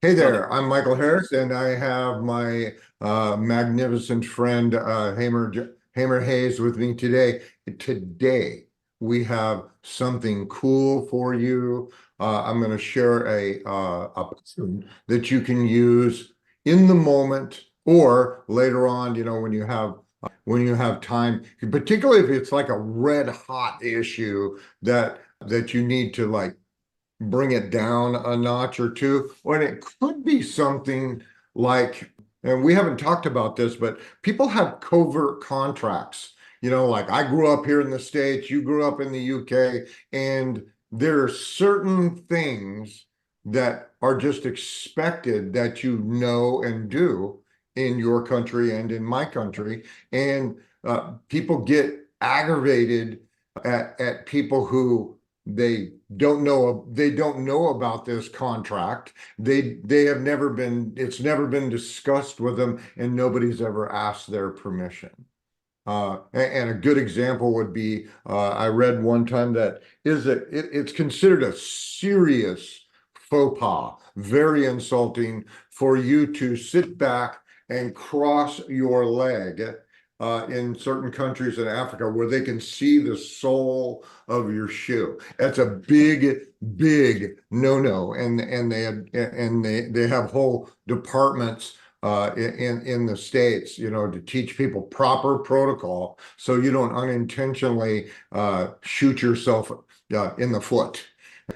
Hey So, there, I'm Michael Harris, and I have my magnificent friend Hamer Hayes with me today. Today, we have something cool for you. I'm going to share a pattern that you can use in the moment or later on, when you have time, particularly if it's like a red hot issue that you need to like bring it down a notch or two. Or it could be something like, and we haven't talked about this, but people have covert contracts. Like I grew up here in the States, you grew up in the UK, and there are certain things that are just expected that you know and do in your country and in my country. And people get aggravated at people who they don't know about this contract. They have never been it's never been discussed with them, and nobody's ever asked their permission. And a good example would be I read one time that it's considered a serious faux pas, very insulting for you to sit back and cross your leg in certain countries in Africa where they can see the sole of your shoe. That's a big, big no-no, and they have whole departments in the States, to teach people proper protocol so you don't unintentionally shoot yourself in the foot.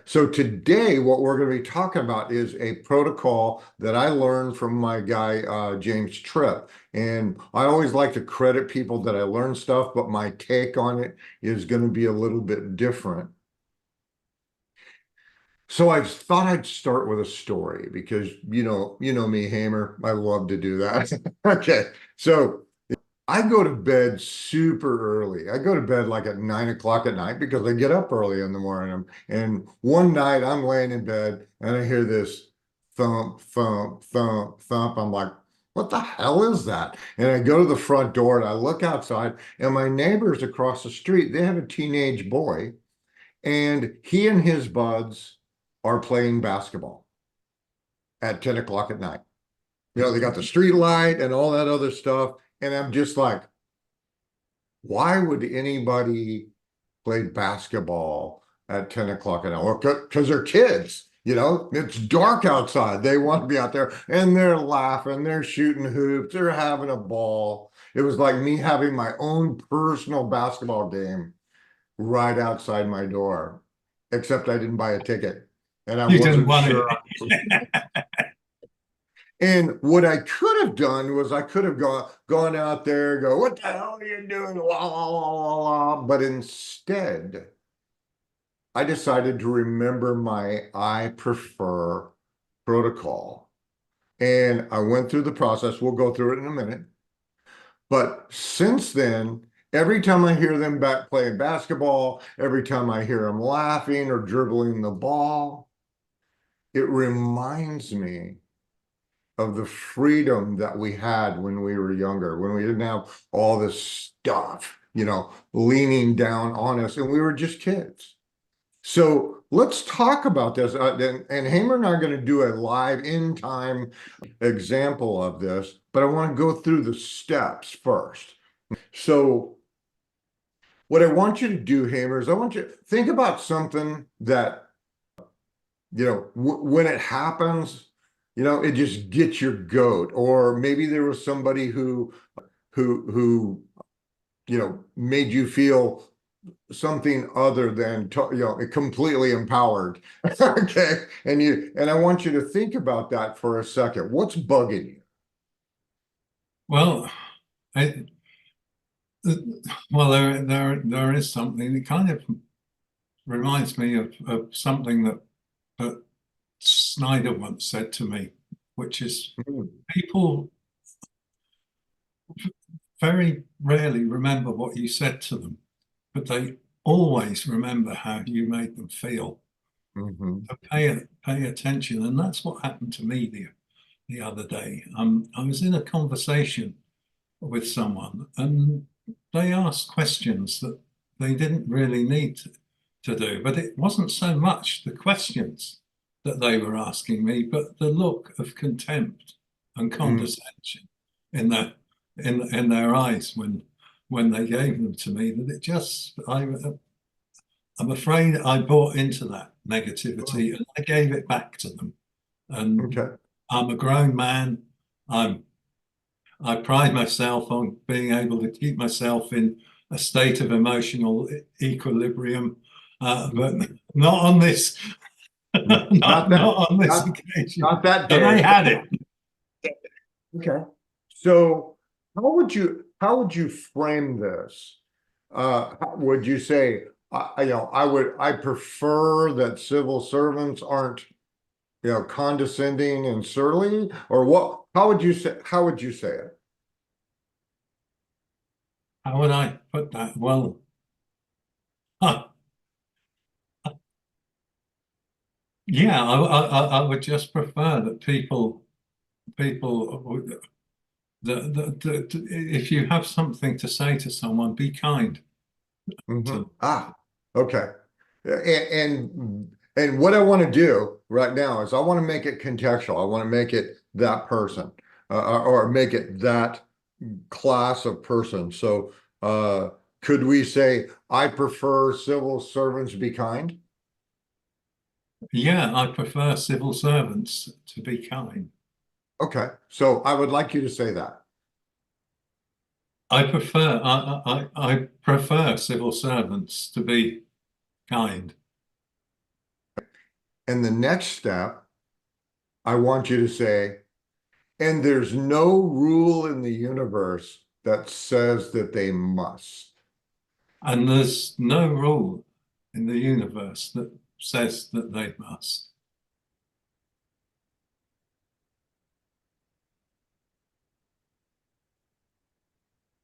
So today, what we're going to be talking about is a protocol that I learned from my guy, James Tripp. And I always like to credit people that I learn stuff, but my take on it is going to be a little bit different. So I thought I'd start with a story because you know me, Hamer. I love to do that. Okay. So I go to bed super early. I go to bed like at 9 o'clock at night because I get up early in the morning. And one night I'm laying in bed and I hear this thump, thump, thump, thump. I'm like, what the hell is that? And I go to the front door and I look outside, and my neighbors across the street, they have a teenage boy, and he and his buds are playing basketball at 10 o'clock at night. They got the street light and all that other stuff. And I'm just like, why would anybody play basketball at 10 o'clock at night? Well, because they're kids. It's dark outside. They want to be out there and they're laughing, they're shooting hoops, they're having a ball. It was like me having my own personal basketball game right outside my door, except I didn't buy a ticket and I you didn't wasn't want sure. it. And what I could have done was I could have gone out there, go, what the hell are you doing? La, la, la, la, la. But instead, I decided to remember my I prefer protocol. And I went through the process. We'll go through it in a minute. But since then, every time I hear them back playing basketball, every time I hear them laughing or dribbling the ball, it reminds me of the freedom that we had when we were younger, when we didn't have all this stuff, leaning down on us, and we were just kids. So let's talk about this. And Hamer and I are going to do a live in time example of this, but I want to go through the steps first. So, what I want you to do, Hamer, is I want you to think about something that when it happens, it just gets your goat. Or maybe there was somebody who made you feel something other than completely empowered. Okay, and I want you to think about that for a second. What's bugging you? Well, I, well, there is something. It kind of reminds me of something that Snyder once said to me, which is Hmm. people very rarely remember what you said to them, but they always remember how you made them feel. Mm-hmm. So pay attention, and that's what happened to me the other day. I was in a conversation with someone, and they asked questions that they didn't really need to do. But it wasn't so much the questions that they were asking me, but the look of contempt and condescension in their eyes when they gave them to me, that it just I'm afraid I bought into that negativity and I gave it back to them. And Okay. I'm a grown man. I pride myself on being able to keep myself in a state of emotional equilibrium, but not on this, Not that, not on this not, occasion. not that And they day. had it. Okay. So how would you frame this? Would you say, I prefer that civil servants aren't, condescending and surly, or what? How would you say it? How would I put that? Well, yeah, I would just prefer that people would, if you have something to say to someone, be kind to them. Okay. And what I want to do right now is I want to make it contextual. I want to make it that person, or make it that class of person. So, could we say, I prefer civil servants be kind? Yeah, I prefer civil servants to be kind. Okay. So I would like you to say that. I prefer civil servants to be kind. And the next step, I want you to say, and there's no rule in the universe that says that they must. And there's no rule in the universe that says that they must.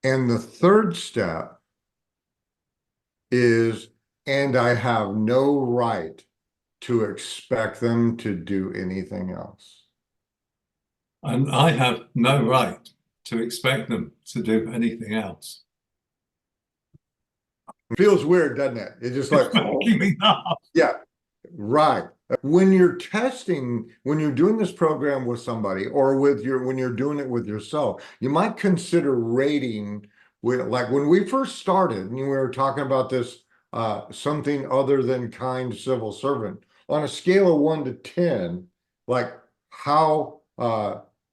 And the third step is, and I have no right to expect them to do anything else. And I have no right to expect them to do anything else. Feels weird, doesn't it? It's just like, Keeping up. yeah, right. When you're when you're doing this program with somebody, or when you're doing it with yourself, you might consider rating like when we first started and we were talking about this, something other than kind civil servant on a scale of 1 to 10, like how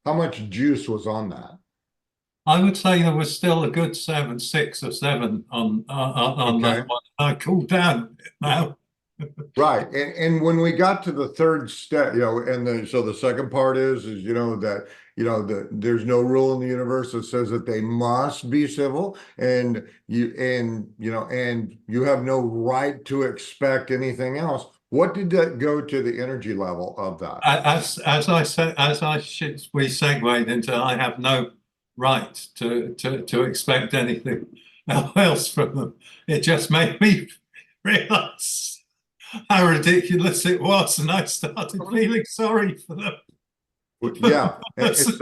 much juice was on that? I would say there was still a good 7, 6 or 7 on Okay. that one. I cooled down a bit now. Right. And when we got to the third step, so the second part is, that, there's no rule in the universe that says that they must be civil, and you have no right to expect anything else. What did that go to the energy level of that? As I said, we segued into, I have no right to expect anything else from them. It just made me realize how ridiculous it was, and I started feeling sorry for them. Yeah. Yeah. This is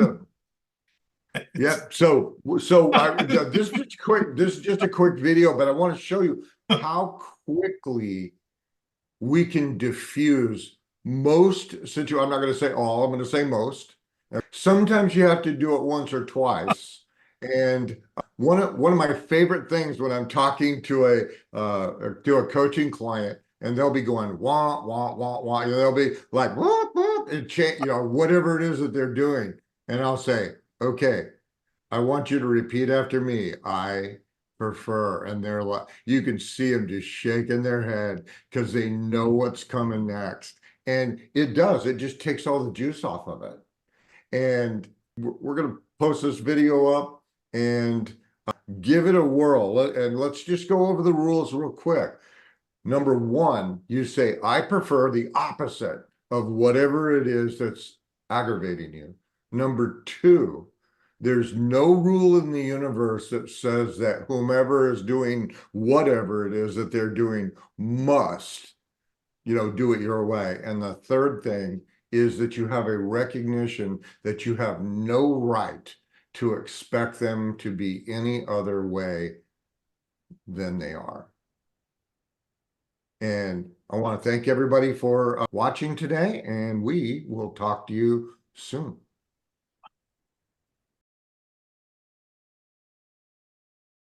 just a quick video, but I want to show you how quickly we can diffuse most situations. I'm not going to say all, I'm going to say most. Sometimes you have to do it once or twice. And one of my favorite things when I'm talking to a coaching client, and they'll be going wah wah wah wah, they'll be like whoop whoop, and whatever it is that they're doing, and I'll say, okay, I want you to repeat after me. I prefer. And they're like, you can see them just shaking their head because they know what's coming next. And it does, it just takes all the juice off of it. And we're going to post this video up and give it a whirl. And let's just go over the rules real quick. Number one, you say, I prefer the opposite of whatever it is that's aggravating you. Number two, there's no rule in the universe that says that whomever is doing whatever it is that they're doing must, do it your way. And the third thing is that you have a recognition that you have no right to expect them to be any other way than they are. And I want to thank everybody for watching today, and we will talk to you soon.